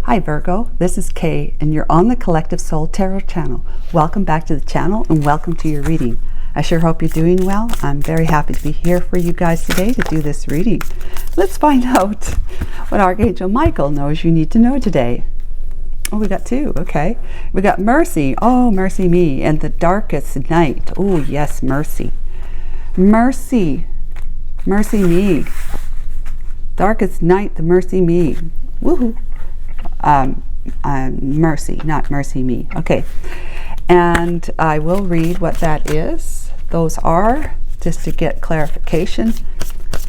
Hi Virgo, this is Kay and you're on the Collective Soul Tarot channel. Welcome back to the channel and welcome to your reading. I sure hope you're doing well. I'm very happy to be here for you guys today to do this reading. Let's find out what Archangel Michael knows you need to know today. Oh, we got two, okay. We got mercy, oh mercy me, and the darkest night. Oh yes, mercy. Mercy, mercy me. Darkest night, the mercy me. Woohoo. Mercy, not mercy me. Okay, and I will read what that is. Those are, just to get clarification.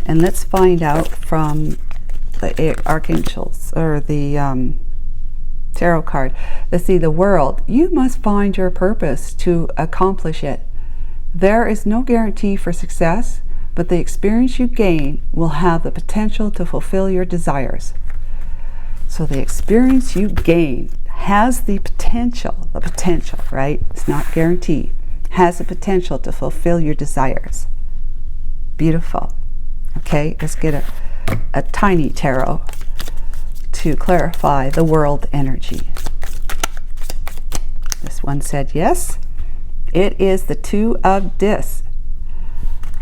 And let's find out from the archangels, or the tarot card. Let's see, the world. You must find your purpose to accomplish it. There is no guarantee for success, but the experience you gain will have the potential to fulfill your desires. So the experience you gain has the potential, right? It's not guaranteed. Has the potential to fulfill your desires. Beautiful. Okay, let's get a tiny tarot to clarify the world energy. This one said yes. It is the Two of Discs.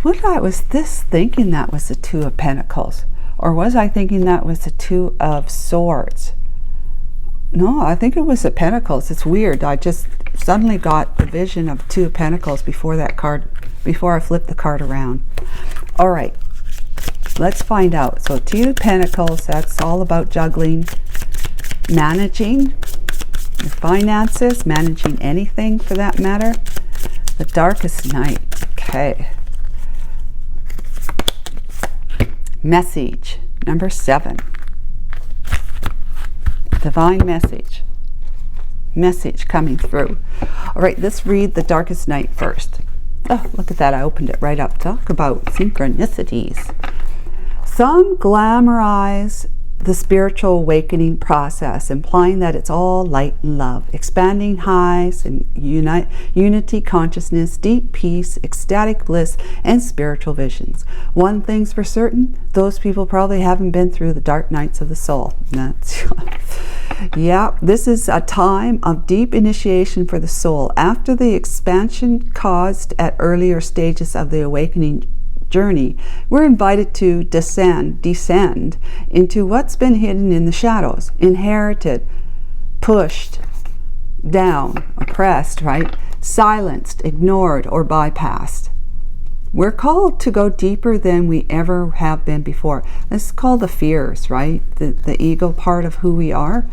What I was thinking that was the Two of Pentacles. Or was I thinking that was the Two of Swords? No, I think it was the Pentacles. It's weird. I just suddenly got the vision of Two of Pentacles before that card, before I flipped the card around. All right, let's find out. So Two of Pentacles, that's all about juggling, managing your finances, managing anything for that matter. The darkest night. Okay. Message number 7. Divine message. Message coming through. All right, let's read the darkest night first. Oh, look at that. I opened it right up. Talk about synchronicities. Some glamorize the spiritual awakening process, implying that it's all light and love, expanding highs and unity consciousness, deep peace, ecstatic bliss, and spiritual visions. One thing's for certain, those people probably haven't been through the dark nights of the soul. That's yeah, this is a time of deep initiation for the soul. After the expansion caused at earlier stages of the awakening journey, we're invited to descend into what's been hidden in the shadows, inherited, pushed down, oppressed, right? Silenced, ignored, or bypassed. We're called to go deeper than we ever have been before. This is called the fears, right? The ego part of who we are.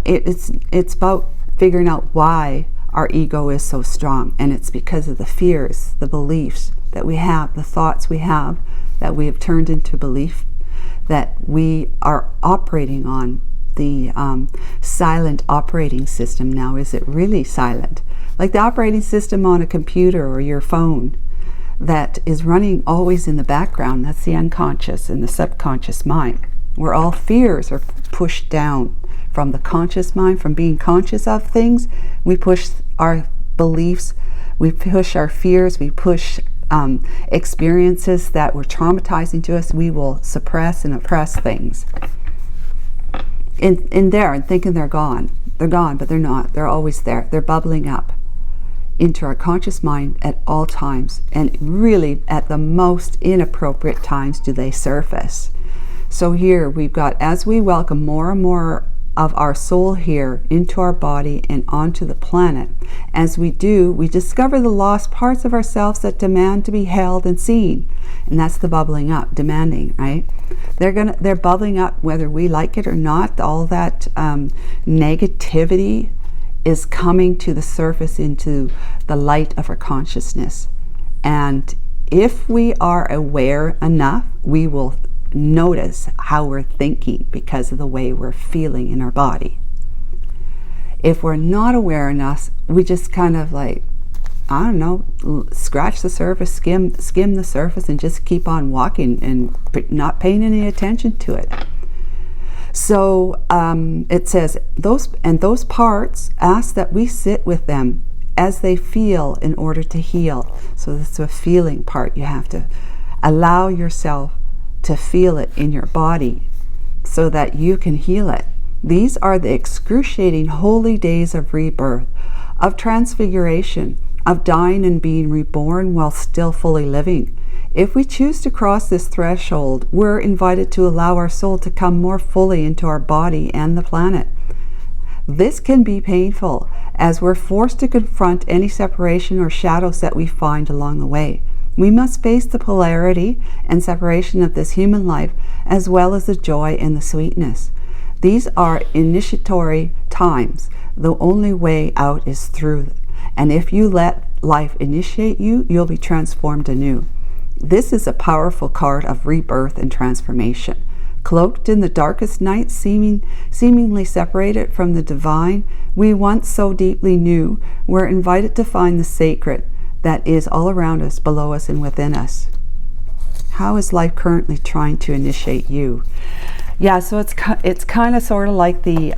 It's about figuring out why our ego is so strong, and it's because of the fears, the beliefs that we have, the thoughts we have that we have turned into belief, that we are operating on the silent operating system now. Is it really silent? Like the operating system on a computer or your phone that is running always in the background. That's the unconscious and the subconscious mind, where all fears are pushed down from the conscious mind, from being conscious of things. We push our beliefs, we push our fears, we push experiences that were traumatizing to us. We will suppress and oppress things in there and thinking they're gone. They're gone, but they're not. They're always there. They're bubbling up into our conscious mind at all times, and really at the most inappropriate times do they surface. So here we've got, as we welcome more and more of our soul here into our body and onto the planet, as we do, we discover the lost parts of ourselves that demand to be held and seen. And that's the bubbling up, demanding, right? They're bubbling up whether we like it or not. All that negativity is coming to the surface into the light of our consciousness. And if we are aware enough, we will notice how we're thinking because of the way we're feeling in our body. If we're not aware enough, we just kind of like, I don't know, scratch the surface, skim the surface, and just keep on walking and not paying any attention to it. So it says, those parts ask that we sit with them as they feel in order to heal. So that's a feeling part. You have to allow yourself to feel it in your body so that you can heal it. These are the excruciating holy days of rebirth, of transfiguration, of dying and being reborn while still fully living. If we choose to cross this threshold, we're invited to allow our soul to come more fully into our body and the planet. This can be painful, as we're forced to confront any separation or shadows that we find along the way. We must face the polarity and separation of this human life, as well as the joy and the sweetness. These are initiatory times. The only way out is through. And if you let life initiate you, you'll be transformed anew. This is a powerful card of rebirth and transformation. Cloaked in the darkest night, seemingly separated from the divine we once so deeply knew, we're invited to find the sacred that is all around us, below us, and within us. How is life currently trying to initiate you? Yeah, so it's kind of sort of like the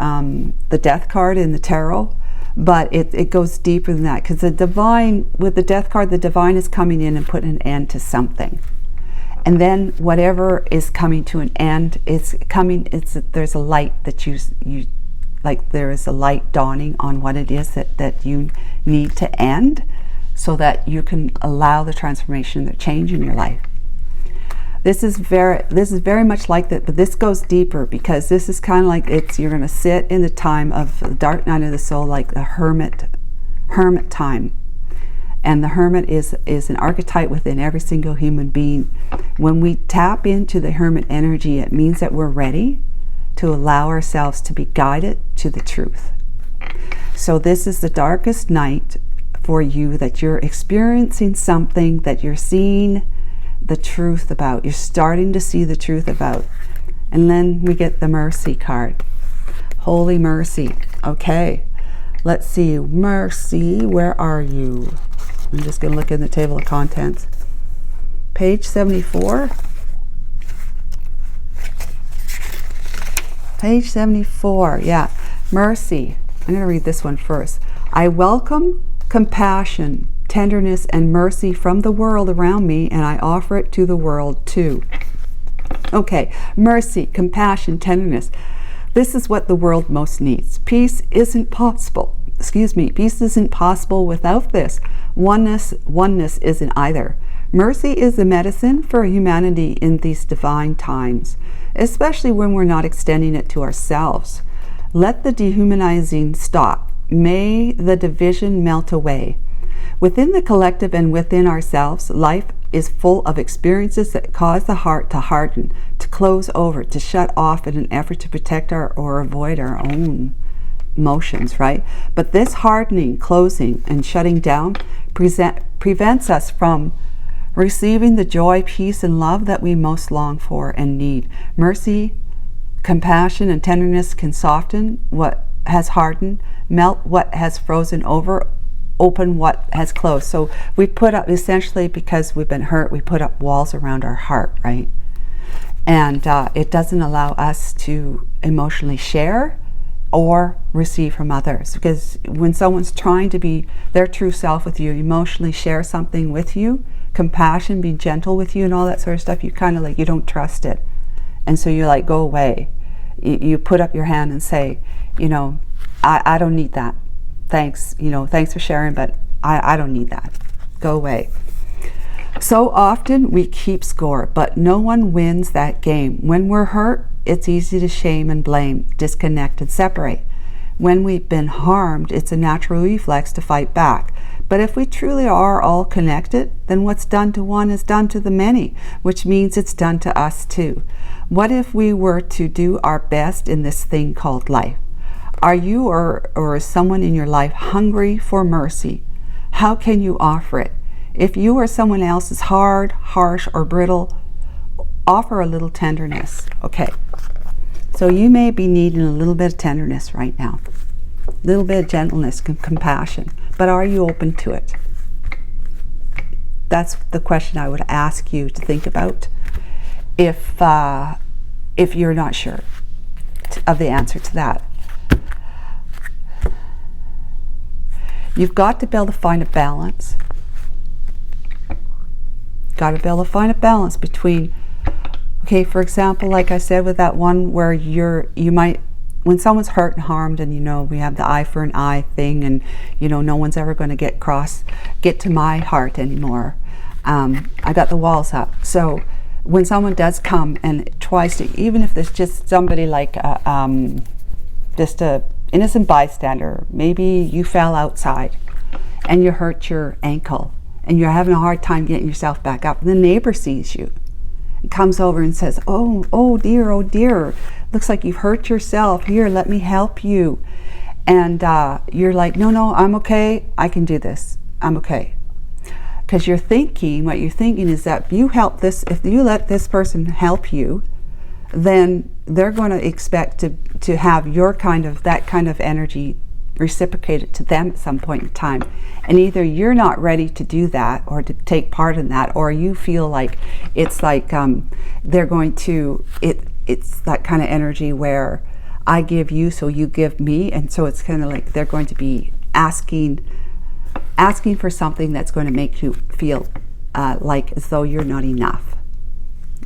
death card in the tarot, but it goes deeper than that, because the divine, with the death card, the divine is coming in and putting an end to something. And then whatever is coming to an end, there's a light that you like, there is a light dawning on what it is that you need to end, so that you can allow the transformation, the change in your life. This is very much like that, but this goes deeper, because this is kind of like you're going to sit in the time of the dark night of the soul, like the hermit time. And the hermit is an archetype within every single human being. When we tap into the hermit energy, it means that we're ready to allow ourselves to be guided to the truth. So this is the darkest night for you, that you're experiencing something that you're seeing the truth about. You're starting to see the truth about. And then we get the mercy card. Holy mercy. Okay. Let's see. Mercy, where are you? I'm just going to look in the table of contents. Page 74. Page 74. Yeah. Mercy. I'm going to read this one first. I welcome compassion, tenderness, and mercy from the world around me, and I offer it to the world too. Okay, mercy, compassion, tenderness. This is what the world most needs. Peace isn't possible. Peace isn't possible without this. Oneness isn't either. Mercy is the medicine for humanity in these divine times, especially when we're not extending it to ourselves. Let the dehumanizing stop. May the division melt away. Within the collective and within ourselves, life is full of experiences that cause the heart to harden, to close over, to shut off in an effort to protect or avoid our own emotions, right? But this hardening, closing, and shutting down prevents us from receiving the joy, peace, and love that we most long for and need. Mercy, compassion, and tenderness can soften what has hardened, melt what has frozen over, open what has closed. So we put up, essentially, because we've been hurt, we put up walls around our heart, right? And it doesn't allow us to emotionally share or receive from others. Because when someone's trying to be their true self with you, emotionally share something with you, compassion, be gentle with you and all that sort of stuff, you kind of like, you don't trust it. And so you're like, go away. You put up your hand and say, you know, I don't need that. Thanks, you know, thanks for sharing, but I don't need that. Go away. So often we keep score, but no one wins that game. When we're hurt, it's easy to shame and blame, disconnect and separate. When we've been harmed, it's a natural reflex to fight back. But if we truly are all connected, then what's done to one is done to the many, which means it's done to us too. What if we were to do our best in this thing called life? Are you or is someone in your life hungry for mercy? How can you offer it? If you or someone else is hard, harsh, or brittle, offer a little tenderness. Okay, so you may be needing a little bit of tenderness right now, a little bit of gentleness, compassion, but are you open to it? That's the question I would ask you to think about if you're not sure of the answer to that. You've got to be able to find a balance. Got to be able to find a balance between, okay, for example, like I said with that one where you might when someone's hurt and harmed, and we have the eye for an eye thing, and no one's ever going to get to my heart anymore. I got the walls up. So when someone does come and tries to, even if there's just somebody like just a innocent bystander, maybe you fell outside and you hurt your ankle and you're having a hard time getting yourself back up, and the neighbor sees you and comes over and says, oh dear, looks like you've hurt yourself, here, let me help you. And you're like, no, I'm okay, I can do this, I'm okay. Because what you're thinking is that if you let this person help you, then they're going to expect to have that kind of energy reciprocated to them at some point in time. And either you're not ready to do that or to take part in that, or you feel like it's like they're going to, it's that kind of energy where I give you, so you give me. And so it's kind of like they're going to be asking for something that's going to make you feel like as though you're not enough,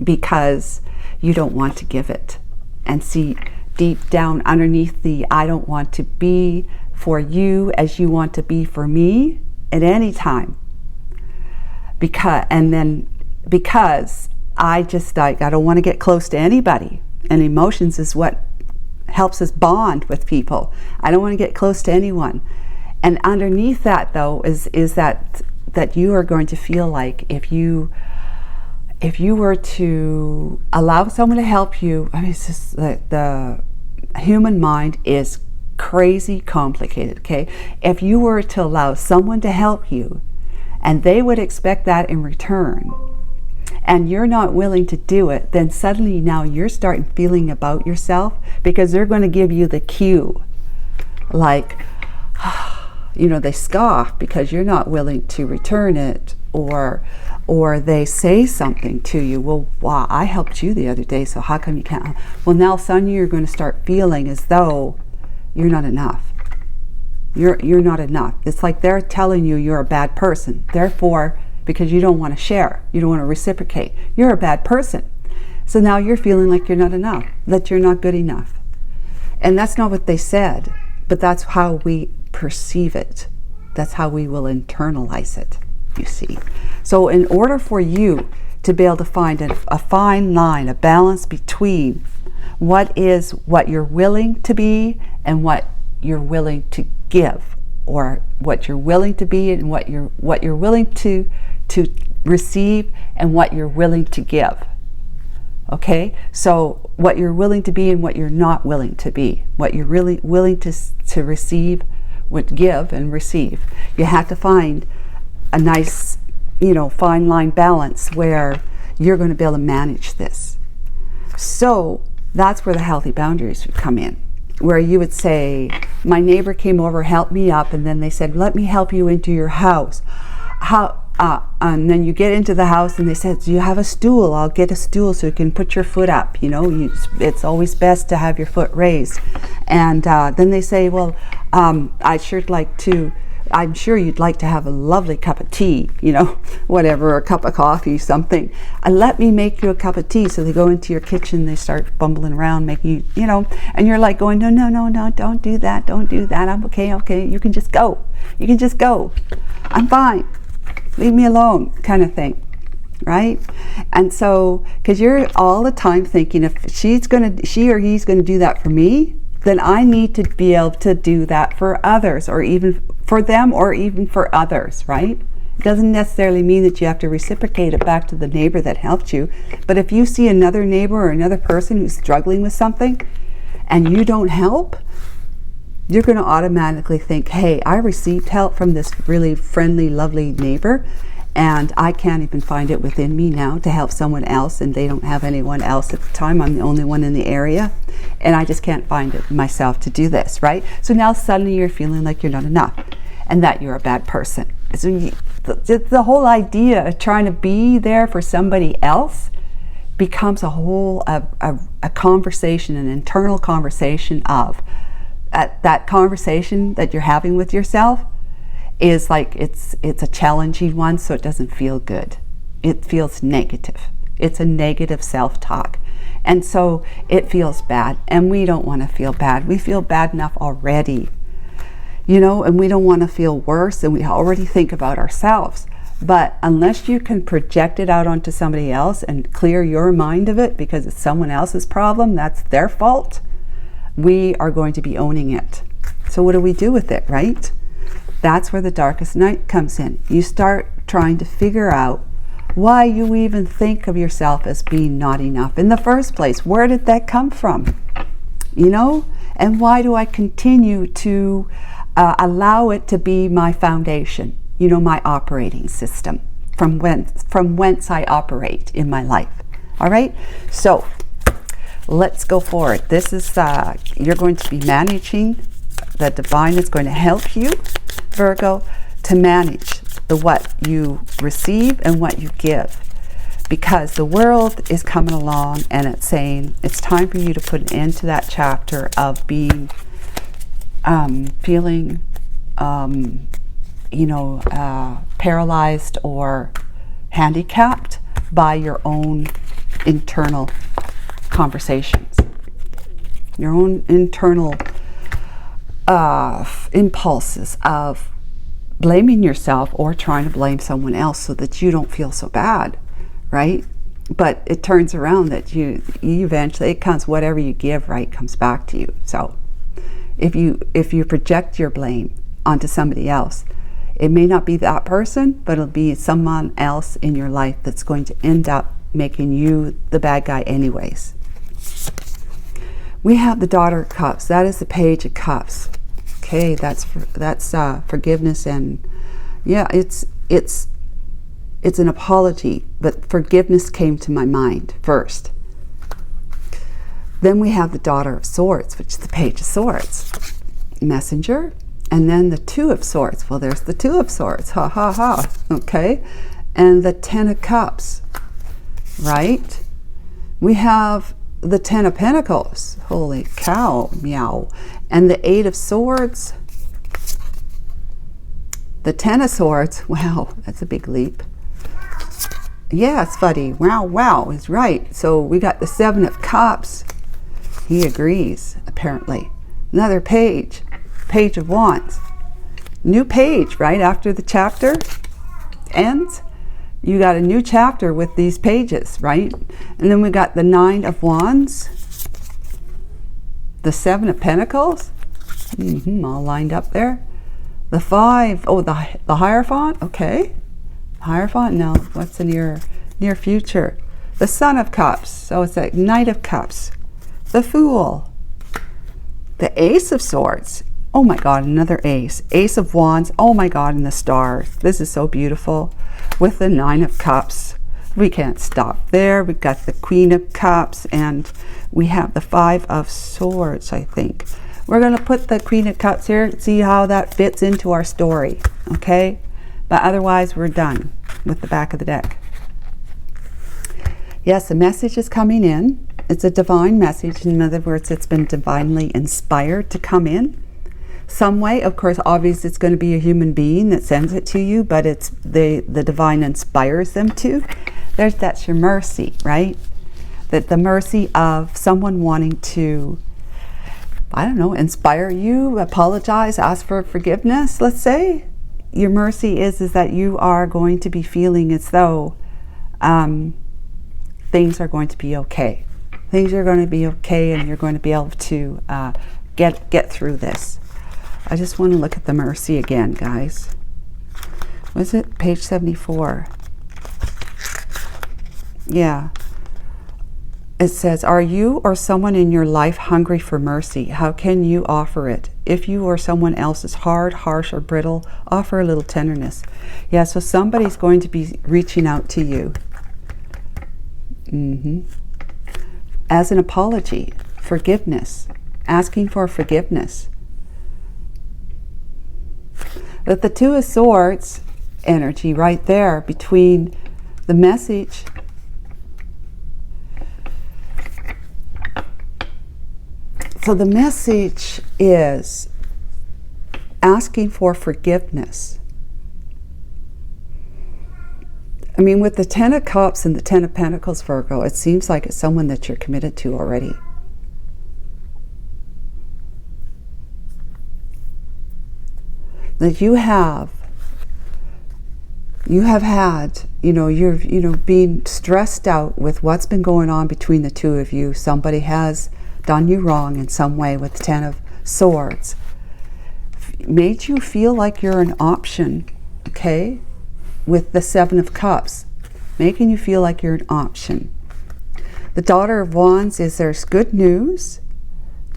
because you don't want to give it. And see, deep down underneath the I don't want to be for you as you want to be for me at any time. Because I don't want to get close to anybody, and emotions is what helps us bond with people. I don't want to get close to anyone. And underneath that, though, is that you are going to feel like if you were to allow someone to help you, I mean, it's just the human mind is crazy complicated, okay? If you were to allow someone to help you, and they would expect that in return, and you're not willing to do it, then suddenly now you're starting feeling about yourself, because they're going to give you the cue, like, they scoff because you're not willing to return it, or they say something to you, well, wow, I helped you the other day, so how come you can't? Well, now suddenly you're going to start feeling as though you're not enough. You're not enough. It's like they're telling you you're a bad person. Therefore, because you don't want to share, you don't want to reciprocate, you're a bad person. So now you're feeling like you're not enough, that you're not good enough. And that's not what they said, but that's how we perceive it. That's how we will internalize it, you see. So in order for you to be able to find a fine line, a balance between what you're willing to be and what you're willing to give, or what you're willing to be and what you're willing to receive and what you're willing to give. Okay, so what you're willing to be and what you're not willing to be, what you're really willing to receive, would give and receive. You have to find a nice, fine line balance where you're going to be able to manage this. So that's where the healthy boundaries would come in, where you would say, my neighbor came over, helped me up, and then they said, let me help you into your house. And then you get into the house and they said, do you have a stool? I'll get a stool so you can put your foot up. It's always best to have your foot raised. And then they say, well, I'm sure you'd like to have a lovely cup of tea, whatever, a cup of coffee, something. Let me make you a cup of tea. So they go into your kitchen, they start bumbling around, making and you're like going, no, don't do that. I'm okay. You can just go. I'm fine. Leave me alone, kind of thing, right? And so, because you're all the time thinking, if she or he's going to do that for me, then I need to be able to do that for others, or even for them, or even for others, right? It doesn't necessarily mean that you have to reciprocate it back to the neighbor that helped you. But if you see another neighbor or another person who's struggling with something and you don't help, you're going to automatically think, hey, I received help from this really friendly, lovely neighbor, and I can't even find it within me now to help someone else, and they don't have anyone else at the time. I'm the only one in the area, and I just can't find it myself to do this, right? So now suddenly you're feeling like you're not enough and that you're a bad person. So the whole idea of trying to be there for somebody else becomes a conversation, an internal conversation of that conversation that you're having with yourself is like it's a challenging one, so it doesn't feel good. It feels negative. It's a negative self-talk. And so it feels bad, and we don't want to feel bad. We feel bad enough already, you know, and we don't want to feel worse, and we already think about ourselves. But unless you can project it out onto somebody else and clear your mind of it because it's someone else's problem, that's their fault, we are going to be owning it. So what do we do with it, right? That's where the darkest night comes in. You start trying to figure out why you even think of yourself as being not enough in the first place. Where did that come from? You know? And why do I continue to allow it to be my foundation? You know, my operating system, from whence I operate in my life. All right? So let's go forward. This is, you're going to be managing, the divine is going to help you, Virgo, to manage the what you receive and what you give. Because the world is coming along and it's saying it's time for you to put an end to that chapter of being, feeling, you know, paralyzed or handicapped by your own internal conversations, your own internal impulses of blaming yourself or trying to blame someone else so that you don't feel so bad, right? But it turns around that you eventually, it comes, whatever you give, right, comes back to you. So if you project your blame onto somebody else, it may not be that person, but it'll be someone else in your life that's going to end up making you the bad guy anyways. We have the Daughter of Cups. That is the Page of Cups. Okay, that's forgiveness, and yeah, it's an apology, but forgiveness came to my mind first. Then we have the Daughter of Swords, which is the Page of Swords, Messenger, and then the Two of Swords. Well, there's the Two of Swords, ha ha ha. Okay, and the Ten of Cups, right? We have the Ten of Pentacles, holy cow, meow, and the Eight of Swords, the Ten of Swords. Wow, that's a big leap. Yes, Fuddy, wow is right. So we got the Seven of Cups. He agrees, apparently. Another page, Page of Wands. New page, right after the chapter ends. You got a new chapter with these pages, right? And then we got the Nine of Wands, the Seven of Pentacles, all lined up there. The Five, oh, the Hierophant, okay. Hierophant, no, what's the near future? The Son of Cups, so it's like Knight of Cups. The Fool, the Ace of Swords, oh my God, another Ace. Ace of Wands, oh my God, and the Stars. This is so beautiful. With the Nine of Cups, we can't stop there. We've got the Queen of Cups, and we have the Five of Swords, I think. We're going to put the Queen of Cups here, see how that fits into our story, okay? But otherwise, we're done with the back of the deck. Yes, a message is coming in. It's a divine message. In other words, it's been divinely inspired to come in some way. Of course, obviously, it's going to be a human being that sends it to you, but it's the divine inspires them to. That's your mercy, right? That the mercy of someone wanting to, I don't know, inspire you, apologize, ask for forgiveness, let's say. Your mercy is that you are going to be feeling as though things are going to be okay. Things are going to be okay, and you're going to be able to get through this. I just want to look at the mercy again, guys. Was it page 74? Yeah. It says, are you or someone in your life hungry for mercy? How can you offer it? If you or someone else is hard, harsh, or brittle, offer a little tenderness. Yeah, so somebody's going to be reaching out to you. As an apology, forgiveness, asking for forgiveness. But the Two of Swords energy right there between the message so the message is asking for forgiveness. I mean, with the Ten of Cups and the Ten of Pentacles, Virgo, it seems like it's someone that you're committed to already. That you have had, you're being stressed out with what's been going on between the two of you. Somebody has done you wrong in some way with the Ten of Swords. Made you feel like you're an option, okay? With the Seven of Cups, making you feel like you're an option. The Daughter of Wands is there's good news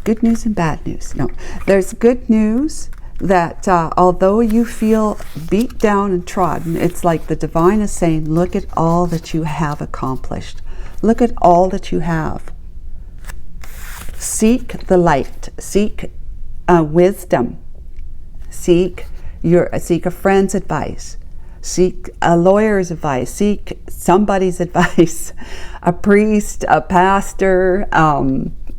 and bad news. No, there's good news that although you feel beat down and trodden, it's like the divine is saying, look at all that you have accomplished. Look at all that you have. Seek the light. Seek wisdom. Seek a friend's advice. Seek a lawyer's advice. Seek somebody's advice. A priest, a pastor,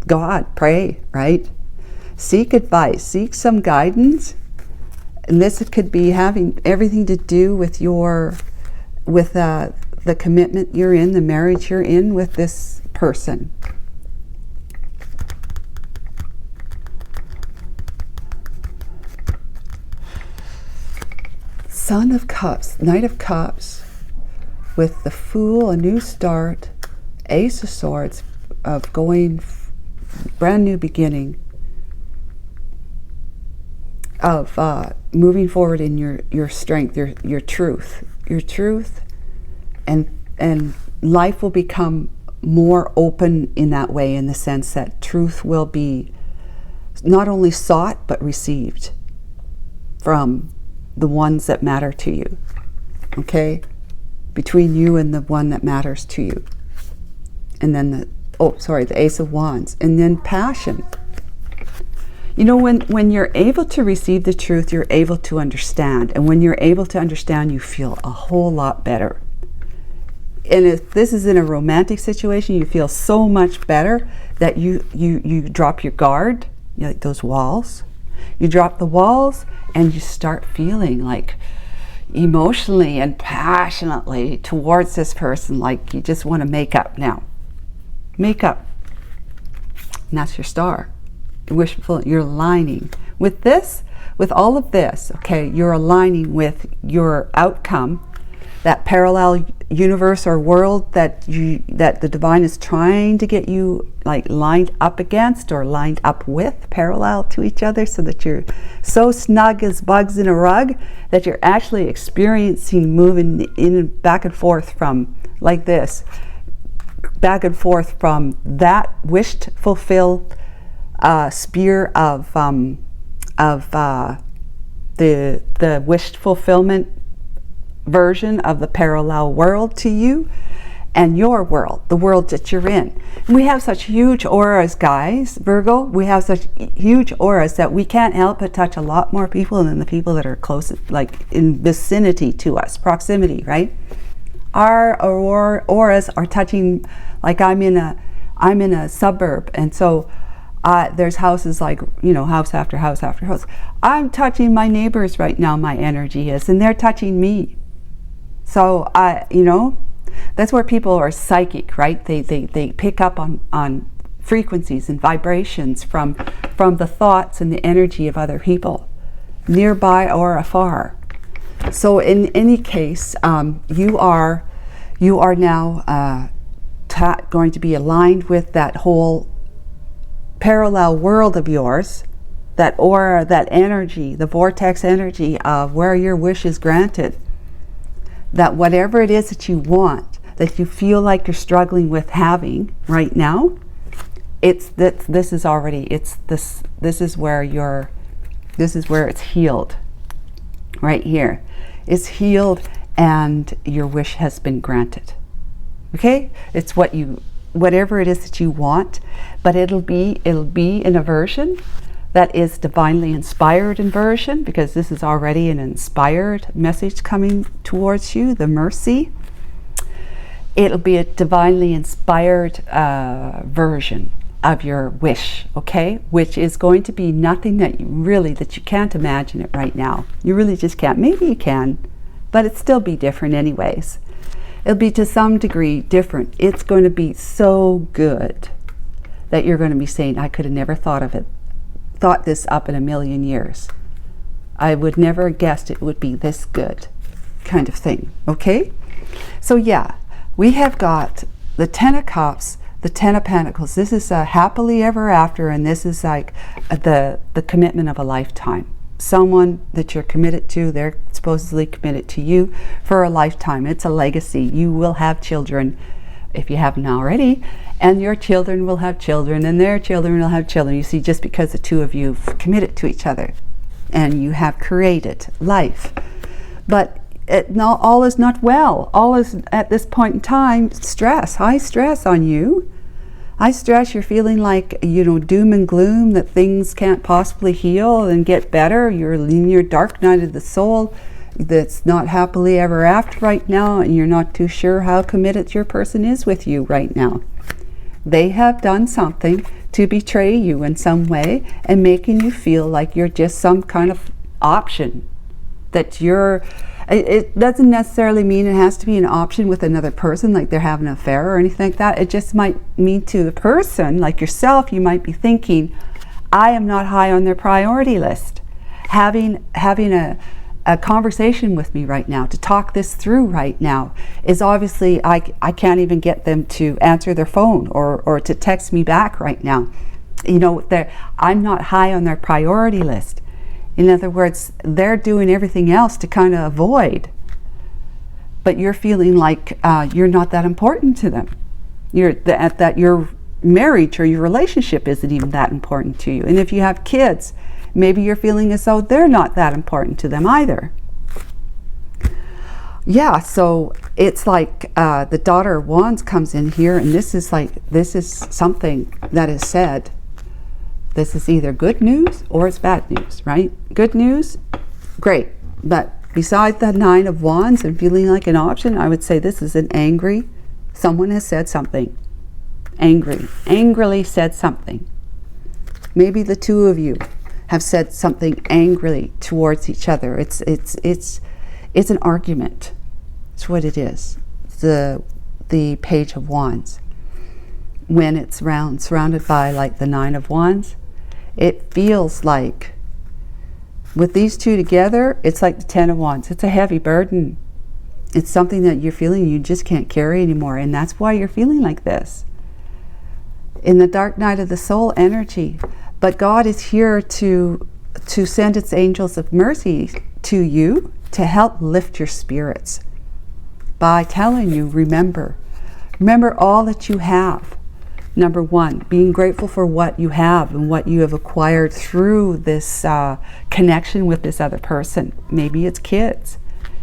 God, pray, right? Seek advice, seek some guidance, and this could be having everything to do with the commitment you're in, the marriage you're in with this person. Son of Cups, Knight of Cups, with the Fool, a new start, Ace of Swords, of going brand new beginning. Of moving forward in your strength, your truth, and life will become more open in that way, in the sense that truth will be not only sought but received from the ones that matter to you, okay? Between you and the one that matters to you. And then the Ace of Wands, and then passion. When you're able to receive the truth, you're able to understand. And when you're able to understand, you feel a whole lot better. And if this is in a romantic situation, you feel so much better that you drop your guard, like those walls. You drop the walls and you start feeling like emotionally and passionately towards this person, like you just want to make up now. Make up. And that's your star. You're aligning with this, with all of this, okay? You're aligning with your outcome, that parallel universe or world that the divine is trying to get you like lined up against or lined up with, parallel to each other, so that you're so snug as bugs in a rug that you're actually experiencing moving in and back and forth from like this, back and forth from that wished fulfilled sphere of the wished fulfillment version of the parallel world to you and your world, the world that you're in. And we have such huge auras, guys, Virgo. We have such huge auras that we can't help but touch a lot more people than the people that are close, like in vicinity to us, proximity, right? Our auras are touching, like I'm in a suburb, and so there's houses like, house after house after house. I'm touching my neighbors right now, my energy is, and they're touching me. So, that's where people are psychic, right? They pick up on frequencies and vibrations from the thoughts and the energy of other people, nearby or afar. So in any case, you are now going to be aligned with that whole parallel world of yours, that aura, that energy, the vortex energy of where your wish is granted. That whatever it is that you want, that you feel like you're struggling with having right now, this is where it's healed. Right here. It's healed and your wish has been granted. Okay? It's whatever it is that you want, but it'll be in a version that is divinely inspired version, because this is already an inspired message coming towards you, the mercy. It'll be a divinely inspired version of your wish, okay? Which is going to be nothing that you can't imagine it right now. You really just can't. Maybe you can, but it'd still be different anyways. It'll be to some degree different. It's going to be so good that you're going to be saying, I could have never thought this up in a million years. I would never have guessed it would be this good, kind of thing. Okay? So yeah, we have got the Ten of Cups, the Ten of Pentacles. This is a happily ever after, and this is like the commitment of a lifetime. Someone that you're committed to, they're supposedly committed to you for a lifetime. It's a legacy. You will have children, if you haven't already, and your children will have children, and their children will have children. You see, just because the two of you have committed to each other, and you have created life. But all is not well. All is, at this point in time, stress, high stress on you. High stress, you're feeling like, doom and gloom, that things can't possibly heal and get better. You're in your dark night of the soul that's not happily ever after right now, and you're not too sure how committed your person is with you right now. They have done something to betray you in some way and making you feel like you're just some kind of option. That it doesn't necessarily mean it has to be an option with another person, like they're having an affair or anything like that. It just might mean to the person, like yourself, you might be thinking, I am not high on their priority list. Having a conversation with me right now, to talk this through right now, is obviously, I can't even get them to answer their phone or to text me back right now. I'm not high on their priority list. In other words, they're doing everything else to kind of avoid. But you're feeling like you're not that important to them. That your marriage or your relationship isn't even that important to you. And if you have kids, maybe you're feeling as though they're not that important to them either. Yeah, so it's like the Daughter of Wands comes in here, and this is something that is said. This is either good news or it's bad news, right? Good news, great. But besides the Nine of Wands and feeling like an option, I would say this is an angry, someone has said something. Angrily said something. Maybe the two of you have said something angrily towards each other. It's an argument. It's what it is. The Page of Wands. When it's surrounded by like the Nine of Wands, it feels like, with these two together, it's like the Ten of Wands. It's a heavy burden. It's something that you're feeling you just can't carry anymore, and that's why you're feeling like this. In the dark night of the soul energy. But God is here to send its angels of mercy to you to help lift your spirits by telling you, remember all that you have. Number one, being grateful for what you have and what you have acquired through this connection with this other person. Maybe it's kids.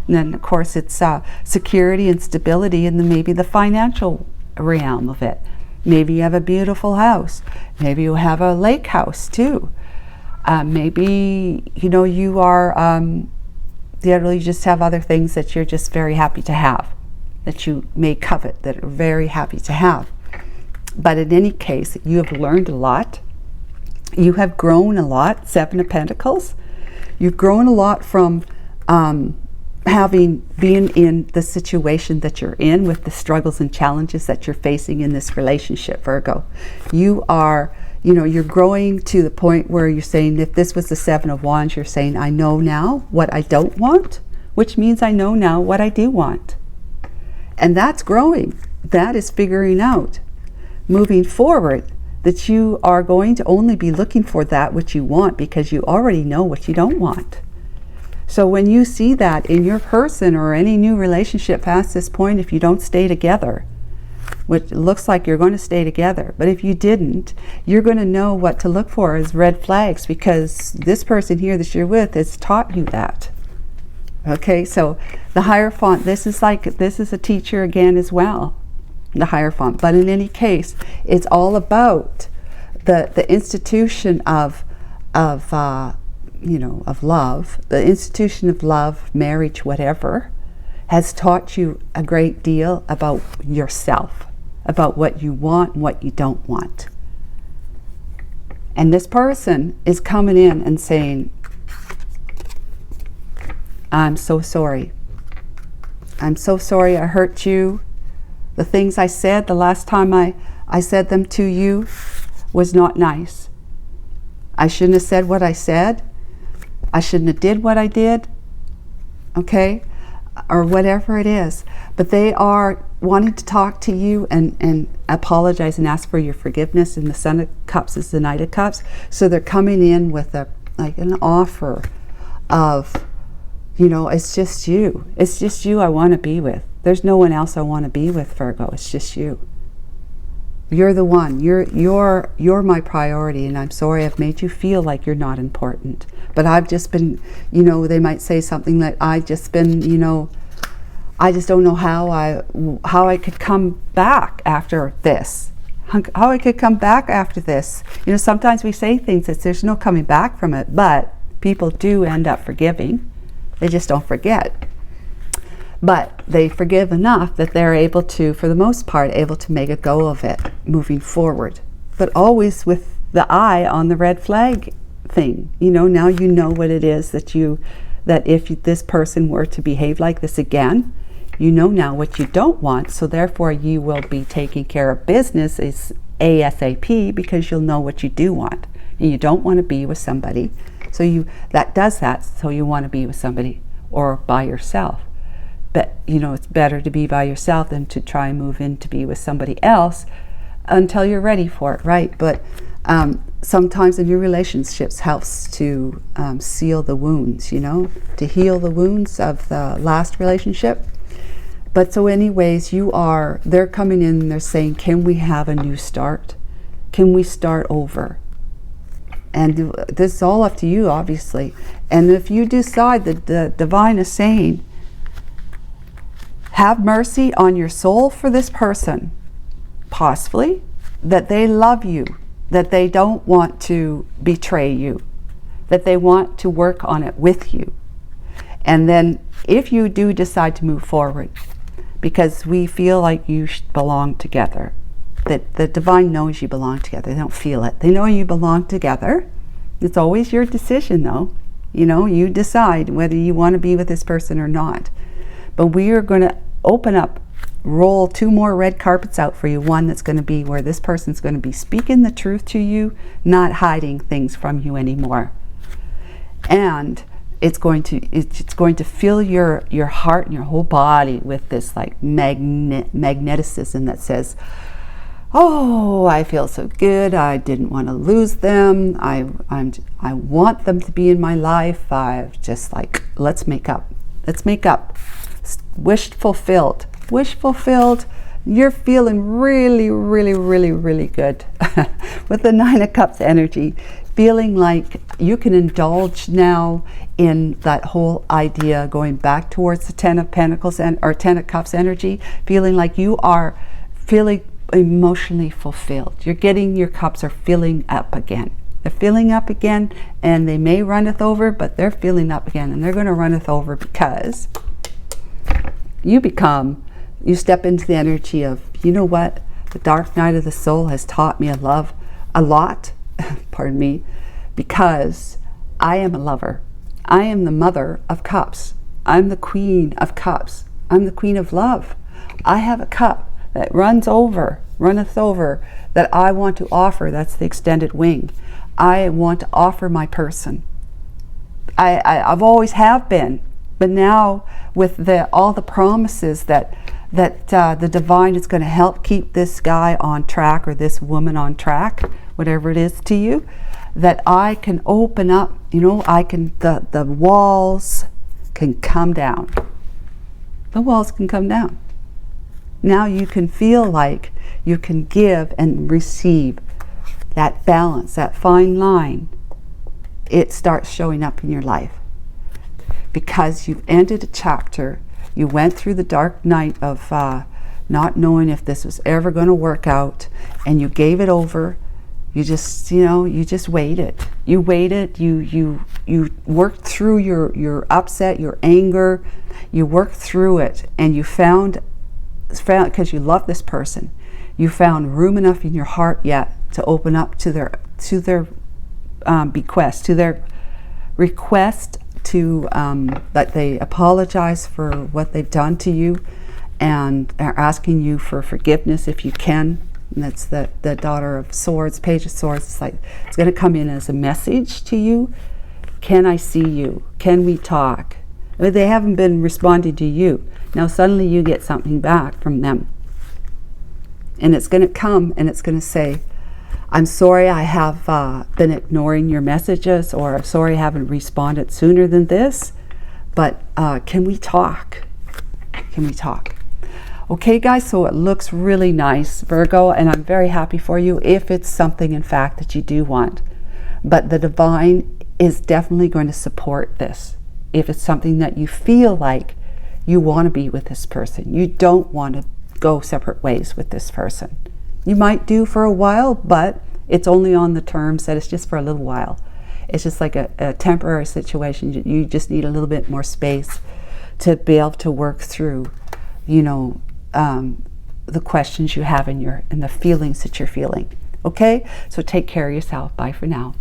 And then, of course, it's security and stability, and then maybe the financial realm of it. Maybe you have a beautiful house. Maybe you have a lake house, too. Maybe, you are, you just have other things that you're just very happy to have, that you may covet, that are very happy to have. But in any case, you have learned a lot. You have grown a lot. Seven of Pentacles. You've grown a lot from being in the situation that you're in, with the struggles and challenges that you're facing in this relationship, Virgo. You are, you're growing to the point where you're saying, if this was the Seven of Wands, you're saying, I know now what I don't want, which means I know now what I do want. And that's growing. That is figuring out, moving forward, that you are going to only be looking for that which you want, because you already know what you don't want. So when you see that in your person or any new relationship past this point, if you don't stay together, which looks like you're going to stay together, but if you didn't, you're going to know what to look for as red flags, because this person here that you're with has taught you that. Okay, so the Hierophant, this is a teacher again as well. The Hierophant. But in any case, it's all about the institution of love, the institution of love, marriage, whatever, has taught you a great deal about yourself, about what you want and what you don't want. And this person is coming in and saying, I'm so sorry. I'm so sorry I hurt you. The things I said the last time I said them to you was not nice. I shouldn't have said what I said. I shouldn't have did what I did. Okay? Or whatever it is. But they are wanting to talk to you and apologize and ask for your forgiveness. And the Son of Cups is the Knight of Cups. So they're coming in with an offer of, you know, it's just you. It's just you I want to be with. There's no one else I want to be with, Virgo. It's just you. You're the one. You're my priority, and I'm sorry I've made you feel like you're not important. But I've just been, you know, they might say something like, I've just been, you know, I just don't know how I could come back after this. How I could come back after this. You know, sometimes we say things that there's no coming back from it, but people do end up forgiving. They just don't forget. But they forgive enough that they're able to, for the most part, able to make a go of it moving forward. But always with the eye on the red flag thing. You know, now you know what it is that if this person were to behave like this again, you know now what you don't want, so therefore you will be taking care of business is ASAP, because you'll know what you do want. And you don't want to be with somebody, so you want to be with somebody or by yourself. But you know, it's better to be by yourself than to try and move in to be with somebody else until you're ready for it, right? But sometimes in your relationships helps to seal the wounds, you know, to heal the wounds of the last relationship. But so anyways, they're coming in and they're saying, can we have a new start? Can we start over? And this is all up to you, obviously. And if you decide that the divine is saying, have mercy on your soul for this person, possibly, that they love you, that they don't want to betray you, that they want to work on it with you. And then if you do decide to move forward, because we feel like you belong together, that the divine knows you belong together. They don't feel it. They know you belong together. It's always your decision, though. You know, you decide whether you want to be with this person or not. But we are going to roll 2 more red carpets out for you. One that's going to be where this person's going to be speaking the truth to you, not hiding things from you anymore. And it's going to fill your heart and your whole body with this like magneticism that says, oh, I feel so good. I didn't want to lose them. I want them to be in my life. I've just like, let's make up. Let's make up. Wish fulfilled. Wish fulfilled. You're feeling really, really, really, really good with the 9 of Cups energy. Feeling like you can indulge now in that whole idea, going back towards the 10 of Pentacles or 10 of Cups energy, feeling like you are feeling emotionally fulfilled. Your cups are filling up again. They're filling up again, and they may runneth over, but they're filling up again, and they're going to runneth over because you step into the energy of, you know what, the dark night of the soul has taught me a lot, pardon me, because I am a lover. I am the Mother of Cups. I'm the Queen of Cups. I'm the Queen of Love. I have a cup that runneth over, that I want to offer. That's the extended wing. I want to offer my person. I've always have been, but now with all the promises that the divine is going to help keep this guy on track or this woman on track, whatever it is to you, that I can open up, you know, the walls can come down. The walls can come down. Now you can feel like you can give and receive. That balance, that fine line, it starts showing up in your life. Because you've ended a chapter, you went through the dark night of not knowing if this was ever going to work out, and you gave it over. You just, you just waited. You waited. You worked through your upset, your anger. You worked through it, and you found because you love this person, you found room enough in your heart yet to open up to their bequest, to their request to, that they apologize for what they've done to you and are asking you for forgiveness if you can. And that's the Daughter of Swords, Page of Swords. It's like, it's going to come in as a message to you. Can I see you? Can we talk? But they haven't been responding to you. Now suddenly you get something back from them. And it's going to come and it's going to say, I'm sorry I have been ignoring your messages, or I'm sorry I haven't responded sooner than this, but can we talk? Can we talk? Okay, guys, so it looks really nice, Virgo, and I'm very happy for you if it's something, in fact, that you do want. But the divine is definitely going to support this. If it's something that you feel like you want to be with this person, you don't want to go separate ways with this person. You might do for a while, but it's only on the terms that it's just for a little while. It's just like a temporary situation. You just need a little bit more space to be able to work through, you know, the questions you have in the feelings that you're feeling. Okay, so take care of yourself. Bye for now.